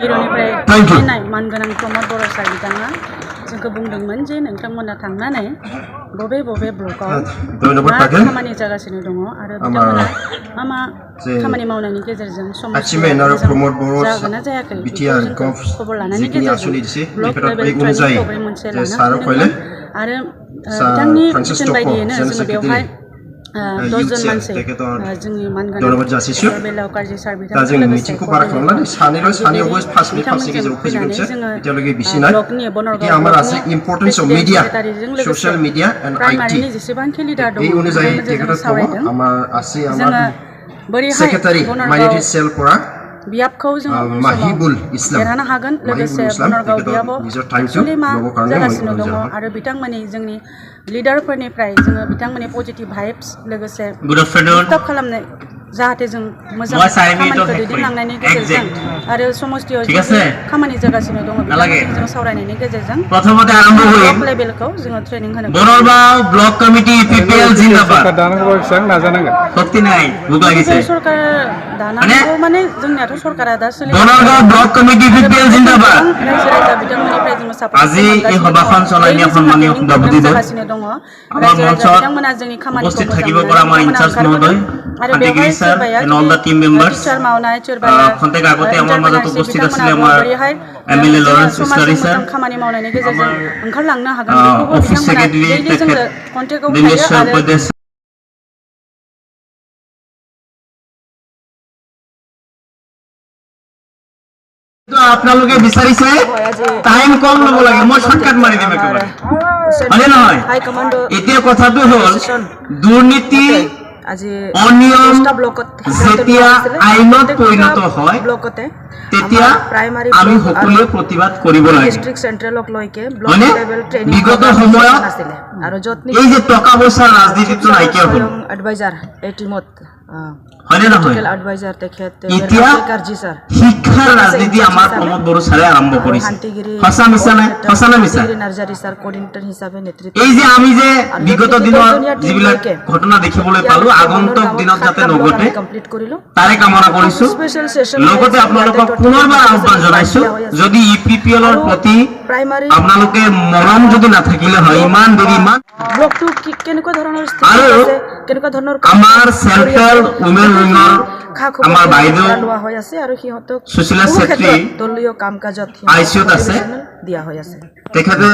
Thank you. Manganang promote बर' सार बिथाङा जोंखौ बुंदोंमोन जे नोंथांमोना थांनानै बबे ब्लकआव मा खामानि जागासिनो दङ आरो बिथांमोना मा खामानि मावनायनि गेजेरजों समाजनि जागोन ना जायाखै बेखौ खबर लानायनि गेजेरजों ब्लक लेभेल ट्रेनिं प्रग्राम मोनसे लानो हादोंमोन आरो बिथांनि थिन बायदियैनो जोङो बेवहाय 10 जन मानसि जोंनि मानगानां बेलाव गाज्रि सार बिथांजों लोगोसे ब्लकनि बनरगाव प्राइमारिनि जेसेबांखि लिडार दङ जों सावरायदों जोङो बोरैहाय बनरगाव बियाबखौ जोङो देरहानो हागोन लोगोसे बनरगाव बियाबाव एक्चुअलि मा जागासिनो दङ आरो बिथांमोननि जोंनि लिडारफोरनिफ्राय जोङो बिथांमोननि पजिटिभ भाइब्स लोगोसे स्टप खालामनाय जाहाथे जों मोजां खामानिखौ दैदेनलांनायनि गेजेरजों आरो समस्थियाव जि खामानि जागासिनो दङ बिथांमोनजों जों सावरायनायनि गेजेरजों ब्लक लेभेलखौ जोङो ट्रेनिं होनो बनरगाव ब्लक कमिटि UPPL जिंदाबाद सरकार दानांगौ माने जोंनियाथ' सरकारा दा बनरगाव ब्लक कमिटि UPPL जिंदाबाद रायजो राजा बिथांमोननिफ्राय जोङो सापर्ट আজি এই সভাখন চলাইনি সন্মানীয় সভাপতি जागासिनो दङ रायजो राजा बिथांमोना जोंनि खामानिखौ থাকিব পৰা আমাৰ ইনচাৰ্জ মহোদয় Shantigiri sir and all the team members খন্তেক আগতে আমাৰ মাজত উপস্থিত আছিল আমাৰ এমএলএ লরেন্স ইসলারি স্যার খামানি মাवनायनि गेजेरजों ओंखारलांनो हागोन बेखौबो बिथांमोना दैलि जोंनो कन्टेक्टआव थायो आरो আপোনালোকে বিচাৰিছে টাইম কম ল'ব লাগে মই শৰ্টকাট মাৰি দিম একেবাৰে হয়নে নহয় এতিয়া কথাটো হ'ল দুৰ্নীতি অনিয়ম যেতিয়া আইনত পৰিণত হয় তেতিয়া আমি সকলোৱে প্ৰতিবাদ কৰিব লাগে বিগত সময়ত এই যে টকা পইচাৰ ৰাজনীতিটো নাইকিয়া হ'ল হয়নে নহয় এতিয়া শিক্ষাৰ ৰাজনীতি আমাৰ প্ৰমোদ বড়ো ছাৰে আৰম্ভ কৰিছে সঁচা মিছা নে সঁচা না মিছা এই যে আমি যে বিগত দিনৰ যিবিলাক ঘটনা দেখিবলৈ পালো আগন্তুক দিনত যাতে নঘটে তাৰে কামনা কৰিছো লগতে আপোনালোকক পুনৰবাৰ আহ্বান জনাইছো যদি UPPL ৰ প্ৰতি আপোনালোকে মৰম যদি নাথাকিলে হয় ইমান দেৰি ইমান ব্লকটো কেনেকুৱা ধৰণৰ কেনেকুৱা ধৰণৰ আমাৰ চেন্ট্ৰেল উইমেন উইঙৰ আমাৰ বাইদেউ লোৱা হৈ আছে আৰু সিহঁতক সুশীলা ছেত্ৰী দলীয় কাম কাজত আইচিউত আছে দিয়া হৈ আছে তেখেতে